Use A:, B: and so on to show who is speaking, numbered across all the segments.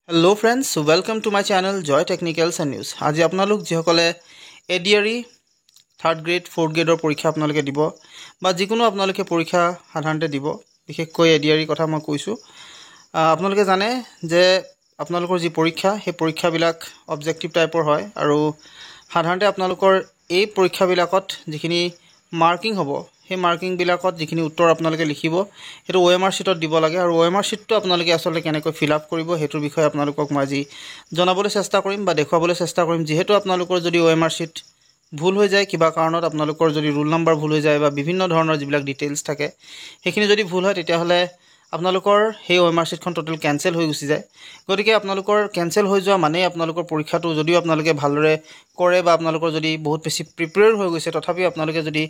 A: Hello friends, welcome to my channel Joy Technicals and News. আজি আপোনালোক যিসকলে ADRE 3rd grade 4th গ্ৰেডৰ পৰীক্ষা আপোনালোকে দিব বা যিকোনো আপোনালোকে পৰীক্ষা সাধাৰণতে দিব বিশেষকৈ এডিআৰই কথা মই কৈছো আপোনালোকে জানে যে আপোনালোকৰ যি পৰীক্ষা সেই পৰীক্ষাবিলাক অবজেক্টিভ টাইপৰ হয় আৰু সাধাৰণতে আপোনালোকৰ এই পৰীক্ষাবিলাকত যিখিনি মাৰ্কিং হ'ব সেই মাৰ্কিং বিলাকত যিখিনি উত্তৰ আপোনালোকে লিখিব হেতু ওএমআৰ শীটত দিব লাগে আৰু ওএমআৰ শীটটো আপোনালোকে আসলে কেনেকৈ ফিল আপ কৰিব হেতুৰ বিষয়ে আপোনালোকক মই আজি জনাবলৈ চেষ্টা কৰিম বা দেখুৱাবলৈ চেষ্টা কৰিম যেহেতু আপোনালোকৰ যদি ওএমআৰ শীট ভুল হৈ যায় কিবা কাৰণত আপোনালোকৰ যদি ৰোল নম্বৰ ভুল হৈ যায় বা বিভিন্ন ধৰণৰ যিবিলাক ডিটেইলছ থাকে সেইখিনি যদি ভুল হয় তেতিয়া হলে আপোনালোকৰ সেই ওএমআৰ শীটখন টোটাল কেনসেল হৈ গুচি যায় গতিকে আপোনালোকৰ কেনসেল হৈ যোৱা মানে আপোনালোকৰ পৰীক্ষাটো যদিও আপোনালোকে ভালদৰে কৰে বা আপোনালোকৰ যদি বহুত বেছি প্ৰিপেয়াৰ হৈ গৈছে তথাপি আপোনালোকে যদি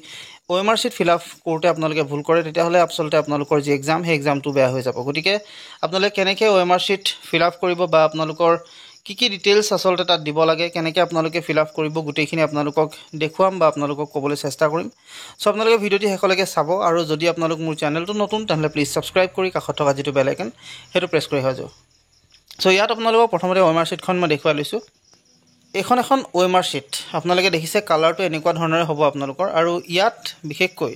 A: ওএমআৰ শীট ফিল আপ কৰোতে আপোনালোকে ভুল কৰে তেতিয়া হলে আসলতে আপোনালোকৰ যি এক্সাম সেই এক্সামটো বেয়া হৈ যাব গতিকে আপোনালোকে কেনেকৈ ওএমআৰ শীট ফিল আপ কৰিব বা আপোনালোকৰ কি ডিটেইলছ আসলতে তাত দিব লাগে কেনেকৈ আপোনালোকে ফিল আপ কৰিব গুটেইখিনি আপোনালোকক দেখুৱাম বা আপোনালোকক ক'বলৈ চেষ্টা কৰিম সো আপোনালোকে ভিডিওটি হেকলৈকে চাব আৰু যদি আপোনালোক মোৰ চেনেলটো নতুন তাহলে প্লিজ সাবস্ক্ৰাইব কৰি কাষত থকা যেটো বেল আইকন হেতু প্ৰেছ কৰি হজো সো ইয়াত আপোনালোকক প্ৰথমতে ওএমআৰ শীটখন মই দেখুৱাই লৈছো এখন ওএমআৰ শীট আপোনালোকে দেখিছে কালাৰটো এনেকুৱা ধৰণৰে হ'ব আপোনালোকৰ আৰু ইয়াত বিশেষকৈ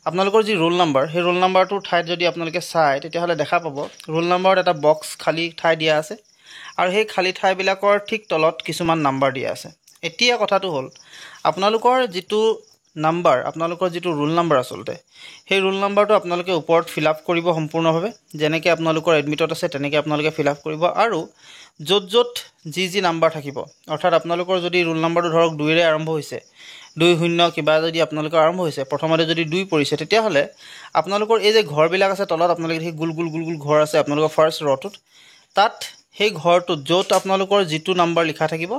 A: আপোনালোকৰ যি ৰোল নম্বৰ সেই ৰোল নম্বৰটোৰ ঠাইত যদি আপোনালোকে চাই তেতিয়া হলে দেখা পাব ৰোল নম্বৰত এটা বক্স খালি ঠাই দিয়া আছে আৰু সেই খালি ঠাইবিলাকৰ ঠিক তলত কিছুমান নম্বৰ দিয়া আছে এতিয়া কথাটো হ'ল আপোনালোকৰ যেটো নম্বৰ আপোনালোকৰ যেটো ৰোল নম্বৰ আসলতে সেই ৰোল নম্বৰটো আপোনালোকে ওপৰত ফিল আপ কৰিব সম্পূৰ্ণভাৱে যেনেকৈ আপোনালোকৰ এডমিটত আছে তেনেকৈ আপোনালোকে ফিল আপ কৰিব আৰু যত যি নম্বৰ থাকিব অৰ্থাৎ আপোনালোকৰ যদি ৰোল নম্বৰটো ধৰক 2 ৰে আৰম্ভ হৈছে 20 কিবা যদি আপোনালোকৰ আৰম্ভ হৈছে প্ৰথমতে যদি 2 পৰিছে তেতিয়া হলে আপোনালোকৰ এই যে ঘৰবিলাক আছে তলত আপোনালোকে সেই গুল ঘৰ আছে আপোনালোকৰ ফাৰ্স্ট ৰটোত তাত সেই ঘৰটো যত আপোনালোকৰ যেটো নম্বৰ লিখা থাকিব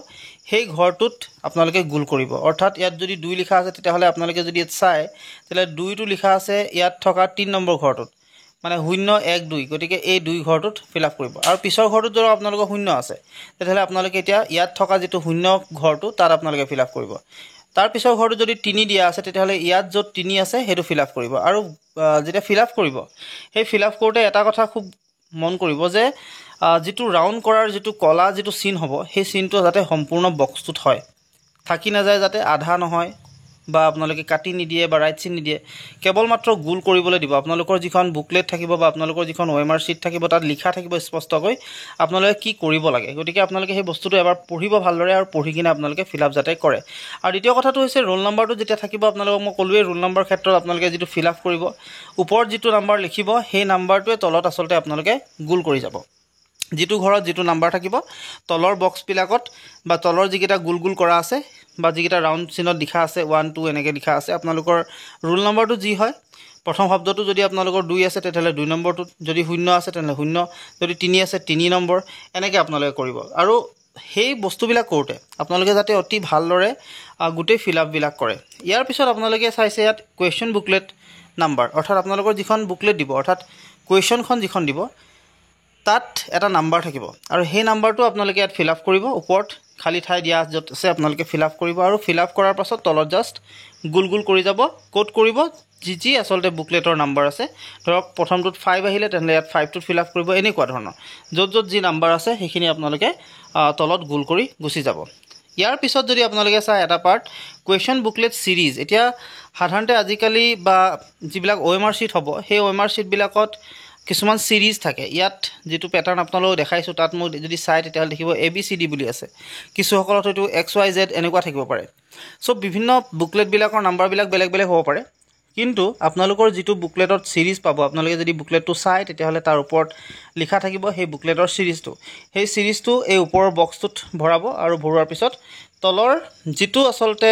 A: সেই ঘৰটোত আপোনালোকে গুল কৰিব অৰ্থাৎ ইয়াত যদি 2 লিখা আছে তেতিয়া হলে আপোনালোকে যদি চাই তেলে 2 টো লিখা আছে ইয়াত থকা 3 নম্বৰ ঘৰটোত মানে 0 1 2 গতিকে এই 2 ঘৰটোত ফিল আপ কৰিব আৰু পিছৰ ঘৰটোত যদি আপোনালোকৰ 0 আছে তেতিয়াহলে আপোনালোকে এতিয়া ইয়াত থকা যেটো 0 ঘৰটো তাত আপোনালোকে ফিল আপ কৰিব তাৰ পিছৰ ঘৰটো যদি 3 দিয়া আছে তেতিয়াহলে ইয়াত যত 3 আছে হেতু ফিল আপ কৰিব আৰু যেটা ফিল আপ কৰিব সেই ফিল আপ কৰোতে এটা কথা খুব মন কৰিব যে যেটো ৰাউন্ড কৰাৰ যেটো কলা যেটো চিন হ'ব সেই চিনটো যাতে সম্পূৰ্ণ বক্সটোত হয় থাকি না যায় যাতে আধা নহয় বা আপোনালোকে কাটি নিদিয়ে বা ৰাইট চিন নিদিয়ে কেৱল মাত্ৰ গোল কৰিবলৈ দিব আপোনালোকৰ যিখন বুকলেট থাকিব বা আপোনালোকৰ যিখন ওএমআৰ শীট থাকিব তাত লিখা থাকিব স্পষ্টকৈ আপোনালোকে কি কৰিব লাগে গতিকে আপোনালোকে সেই বস্তুটো এবাৰ পঢ়িব ভালদৰে আৰু পঢ়ি কিনে আপোনালোকে ফিল আপ যাতে কৰে আৰু দ্বিতীয় কথাটো হৈছে ৰোল নম্বৰটো যেতিয়া থাকিব আপোনালোকক মই কলোৱে ৰোল নম্বৰ ক্ষেত্ৰত আপোনালোকে যেটো ফিল আপ কৰিব ওপৰত যেটো নম্বৰ লিখিব সেই নম্বৰটোৱে তলত আসলতে আপোনালোকে গোল কৰি যাব যেটো ঘৰত যেটো নম্বৰ থাকিব তলৰ বক্স বিলাকত বা তলৰ যিকেটা গুল কৰা আছে বা যিকেটা ৰাউন্ড চিনত লিখা আছে 1 2 এনেকৈ লিখা আছে আপোনালোকৰ ৰোল নম্বৰটো যি হয় প্ৰথম শব্দটো যদি আপোনালোকৰ 2 আছে তেতিয়াহলে 2 নম্বৰটো যদি 0 আছে তেতিয়াহলে 0 যদি 3 আছে 3 নম্বৰ এনেকৈ আপোনালোকে কৰিব আৰু সেই বস্তুবিলাক কৰোতে আপোনালোকে যাতে অতি ভালদৰে গুটে ফিল আপ বিলাক কৰে ইয়াৰ পিছত আপোনালোকে চাইছে ইয়াত কোৱেশ্চন বুকলেট নম্বৰ অৰ্থাৎ আপোনালোকৰ যিখন বুকলেট দিব অৰ্থাৎ কোৱেশ্চনখন যিখন দিব তাত এটা নম্বৰ থাকিব আৰু সেই নম্বৰটো আপোনালোকে ইয়াত ফিল আপ কৰিব ওপৰত খালি ঠাই দিয়া যত আছে আপোনালোকে ফিল আপ কৰিব আৰু ফিল আপ কৰাৰ পাছত তলত জাস্ট গুল কৰি যাব কোড কৰিব যি আসলতে বুকলেটৰ নম্বৰ আছে ধৰক প্ৰথমটোত 5 আহিলে তেনে ইয়াত 5 টোত ফিল আপ কৰিব এনেকুৱা ধৰণৰ যত যি নম্বৰ আছে সেইখিনি আপোনালোকে তলত গুল কৰি গুচি যাব ইয়াৰ পিছত যদি আপোনালোকে চাই এটা পাৰ্ট কোৱেশ্চন বুকলেট সিৰিজ এতিয়া সাধাৰণতে আজিকালি বা যিবিলাক ওএমআৰ শীট হ'ব সেই ওএমআৰ শীট বিলাকত কিছুমান সিৰিজ থাকে ইয়াত যেটো প্যাটাৰ্ন আপোনালোক দেখাইছো তাত মই যদি চাই তেতিয়া দেখিব ABCD বুলি আছে কিছু সকলত হয়তো XYZ এনেকুৱা থাকিব পাৰে সো বিভিন্ন বুকলেট বিলাকৰ নম্বৰ বিলাক বেলেগ হ'ব পাৰে কিন্তু আপোনালোকৰ যেটো বুকলেটত সিৰিজ পাব আপোনালোকে যদি বুকলেটটো চাই তেতিয়া হলে তাৰ ওপৰত লিখা থাকিব সেই বুকলেটৰ সিৰিজটো সেই সিৰিজটো এই ওপৰৰ বক্সটোত ভৰাব আৰু ভৰোৱাৰ পিছত তলৰ যেটো আসলতে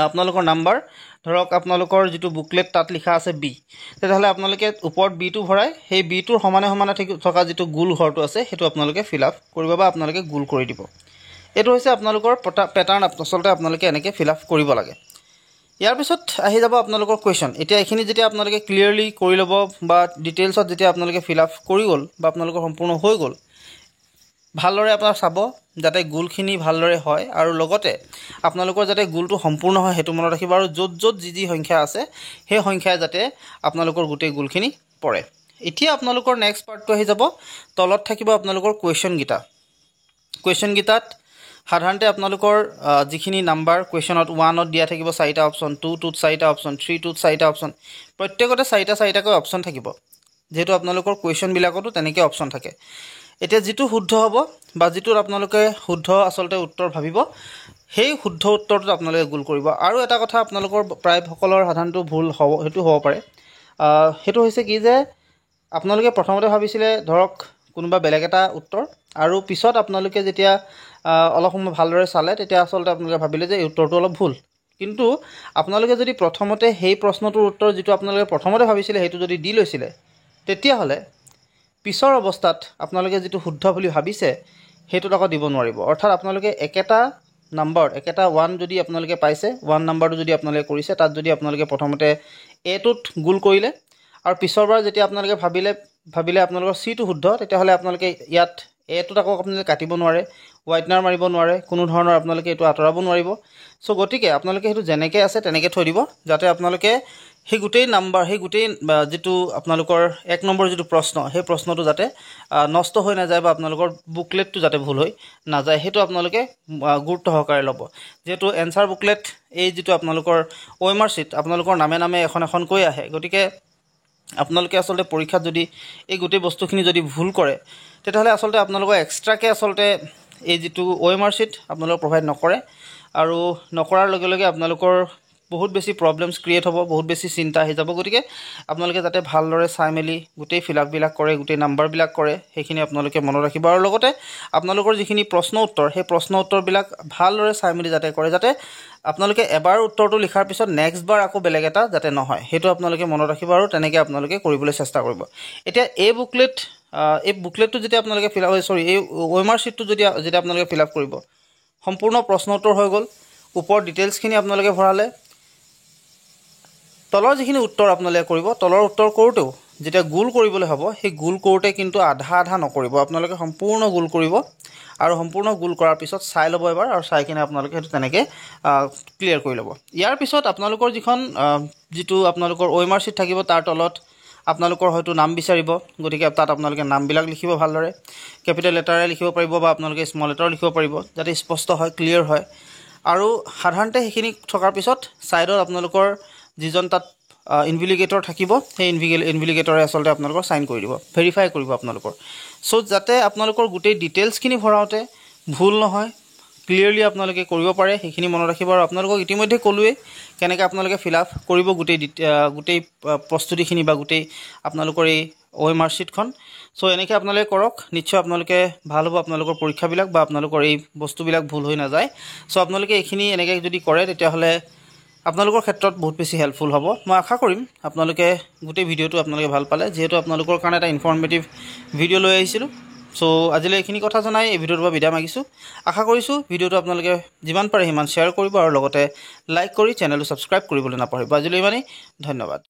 A: আপোনালোকৰ নম্বৰ ধৰক আপোনালোকৰ যেটো বুকলেট তাত লিখা আছে B তেতিয়াহলে আপোনালোকে ওপৰত B টো ভৰাই সেই B টোৰ সমানে থকা যেটো গুল ঘৰটো আছে হেতু আপোনালোকে ফিল আপ কৰিব বা আপোনালোকে গুল কৰি দিব এটো হৈছে আপোনালোকৰ প্যাটাৰ্ন আসলতে আপোনালোকে এনেকৈ ফিল আপ কৰিব লাগে ইয়াৰ পিছত আহি যাব আপোনালোকৰ কোৱেশ্চন এতিয়া এখিনি যেতিয়া আপোনালোকে ক্লিয়াৰলি কৰি লব বা ডিটেইলছত যেতিয়া আপোনালোকে ফিল আপ কৰি গল বা আপোনালোকৰ সম্পূৰ্ণ হৈ গল ভালদৰে আপোনালোক চাব যাতে গুলখিনি ভালদৰে হয় আৰু লগতে আপোনালোকৰ যাতে গুলটো সম্পূৰ্ণ হয় হেতু মনত ৰাখিব আৰু যত যি সংখ্যা আছে সেই সংখ্যা যাতে আপোনালোকৰ গুটে গুলখিনি পৰে এতিয়া আপোনালোকৰ নেক্সট পাৰ্টটো আহি যাব তলত থাকিব আপোনালোকৰ কুৱেশ্যন গিটাত সাধাৰণতে আপোনালোকৰ যিখিনি নাম্বাৰ কুৱেশ্যনত 1ত দিয়া থাকিব 4টা অপশ্যন 2টোত 4টা অপশ্যন 3টোত 4টা অপশ্যন প্ৰত্যেকতে 4টাকৈ অপশ্যন থাকিব যেহেতু আপোনালোকৰ কুৱেশ্যনবিলাকতো তেনেকৈ অপশ্যন থাকে এতিয়া যিটো শুদ্ধ হ'ব বা যিটোত আপোনালোকে শুদ্ধ আচলতে উত্তৰ ভাবিব সেই শুদ্ধ উত্তৰটো আপোনালোকে গুল কৰিব আৰু এটা কথা আপোনালোকৰ প্ৰায় সকলৰ সাধাৰণতে ভুল হ'ব হেতু হ'ব পাৰে হেতু হৈছে কি যে আপোনালোকে প্ৰথমতে ভাবিছিলে ধৰক কোনোবা বেলেগ এটা উত্তৰ আৰু পিছত আপোনালোকে যেতিয়া অলপ সময় ভালদৰে চালে তেতিয়া আচলতে আপোনালোকে ভাবিলে যে এই উত্তৰটো অলপ ভুল কিন্তু আপোনালোকে যদি প্ৰথমতে সেই প্ৰশ্নটোৰ উত্তৰ যেটো আপোনালোকে প্ৰথমতে ভাবিছিলে হেতু যদি দি লৈছিলে তেতিয়া হলে পিছৰ অৱস্থাত আপোনালোকে যেটো শুদ্ধ বুলি ভাবিছে হেতুত আকৌ দিব নোৱাৰিব অৰ্থাৎ আপোনালোকে একেটা নাম্বাৰ একেটা 1 যদি আপোনালোকে পাইছে 1 নাম্বাৰটো যদি আপোনালোকে কৰিছে তাত যদি আপোনালোকে প্ৰথমতে এটোত গুল কৰিলে আৰু পিছৰবাৰ যেতিয়া আপোনালোকে ভাবিলে আপোনালোকৰ সিটো শুদ্ধ তেতিয়া হলে আপোনালোকে ইয়াত এটোত আকৌ আপোনালোকে কাটিব নোৱাৰে হোৱাইটনাৰ মাৰিব নোৱাৰে কোনো ধৰণৰ আপোনালোকে এটো আতৰাব নোৱাৰিব সো গটিকে আপোনালোকে হেতু জেনেকে আছে তেনেকে থৈ দিব যাতে আপোনালোকে সেই গুটেই নাম্বাৰ সেই গুটেই যেটো আপোনালোকৰ 1 নম্বৰ যেটো প্ৰশ্ন সেই প্ৰশ্নটো যাতে নষ্ট হৈ না যায় বা আপোনালোকৰ বুকলেটটো যাতে ভুল হৈ না যায় হেতু আপোনালোকে গুৰুত্ব সহকাৰে ল'ব যেটো এনসাৰ বুকলেট এই যেটো আপোনালোকৰ ওএমআৰ শীট আপোনালোকৰ নামে এখন কৈ আহে গটিকে আপোনালোকে আচলতে পৰীক্ষাত যদি এই গুটেই বস্তুখিনি যদি ভুল কৰে তেতিয়াহলে আচলতে আপোনালোকৰ এক্সট্ৰাকে আচলতে এই যেটো ওএমআৰ শীট আপোনালোক প্ৰভাইড নকৰে আৰু নকৰাৰ লগে লগে আপোনালোকৰ বহুত বেছি প্ৰবলেমছ ক্ৰিয়েট হ'ব বহুত বেছি চিন্তা হৈ যাব গটিকে আপোনালোকে যাতে ভালদৰে চাই মেলি গুটেই ফিলআপ বিলাক কৰে গুটেই নাম্বাৰ বিলাক কৰে সেইখিনি আপোনালোকে মনত ৰাখিব আৰু লগতে আপোনালোকৰ যিখিনি প্ৰশ্ন উত্তৰ সেই প্ৰশ্ন উত্তৰ বিলাক ভালদৰে চাই মেলি যাতে কৰে যাতে আপোনালোকে এবাৰ উত্তৰটো লিখাৰ পিছত নেক্সট বাৰ আকৌ বেলেগ এটা যাতে নহয় হেতু আপোনালোকে মনত ৰাখিব আৰু তেনেকৈ আপোনালোকে কৰিবলৈ চেষ্টা কৰিব এতিয়া এই বুকলেটটো যেতিয়া আপোনালোকে ফিলআপ এই ওএমআৰ শীটটো যেতিয়া আপোনালোকে ফিলআপ কৰিব সম্পূৰ্ণ প্ৰশ্ন উত্তৰ হৈ গ'ল ওপৰ ডিটেইলছখিনি আপোনালোকে ভৰালে তলৰ যিখিনি উত্তৰ আপোনালোকে কৰিব তলৰ উত্তৰ কৰোতেও যেতিয়া গুল কৰিবলৈ হ'ব সেই গুল কৰোতে কিন্তু আধা নকৰিব আপোনালোকে সম্পূৰ্ণ গুল কৰিব আৰু সম্পূৰ্ণ গুল কৰাৰ পিছত চাই ল'ব এবাৰ আৰু চাই কিনে আপোনালোকে হেতু তেনেকৈ ক্লিয়াৰ কৰি ল'ব ইয়াৰ পিছত আপোনালোকৰ যিখন যেটো আপোনালোকৰ ওএমআৰ শীট থাকিব তাৰ তলত আপোনালোকৰ হয়তো নাম বিচাৰিব গটিকে তাত আপোনালোকে নামবিলাক লিখিব ভালদৰে কেপিটেল লেটাৰে লিখিব পাৰিব বা আপোনালোকে স্মল লেটাৰ লিখিব পাৰিব যাতে স্পষ্ট হয় ক্লিয়াৰ হয় আৰু সাধাৰণতে সেইখিনি থকাৰ পিছত সাইডত আপোনালোকৰ যিজন তাত ইনভিলিগেটৰ থাকিব সেই ইনভিলিগেটৰে আচলতে আপোনালোকৰ সাইন কৰি দিব ভেৰিফাই কৰিব আপোনালোকৰ সো যাতে আপোনালোকৰ গুটেই ডিটেইলছখিনি ভৰাওতে ভুল নহয় ক্লিয়াৰলি আপোনালোকে কৰিব পাৰে সেইখিনি মনত ৰাখিব আৰু আপোনালোকক ইতিমধ্যে কলোৱে কেনেকৈ আপোনালোকে ফিলআপ কৰিব গুটেই প্ৰস্তুতিখিনি বা গুটেই আপোনালোকৰ এই ওএমআৰ শীটখন সো এনেকৈ আপোনালোকে কৰক নিশ্চয় আপোনালোকে ভাল হ'ব আপোনালোকৰ পৰীক্ষাবিলাক বা আপোনালোকৰ এই বস্তুবিলাক ভুল হৈ না যায় সো আপোনালোকে এইখিনি এনেকৈ যদি কৰে তেতিয়া হলে আপোনালোকৰ ক্ষেত্ৰত বহুত বেছি হেল্পফুল হ'ব মই আশা কৰিম আপোনালোকে গুটেই ভিডিওটো আপোনালোকে ভাল পালে যেহেতু আপোনালোকৰ কাৰণে এটা ইনফৰমেটিভ ভিডিও লৈ আহিছিলো সো আজিলৈ এইখিনি কথা জনাই এই ভিডিওৰ পৰা বিদায় মাগিছো আশা কৰিছো ভিডিওটো আপোনালোকে যিমান পাৰে সিমান শ্বেয়াৰ কৰিব আৰু লগতে লাইক কৰি চেনেলটো সাবস্ক্ৰাইব কৰিবলৈ নাপাহৰিব আজিলৈ ইমানেই ধন্যবাদ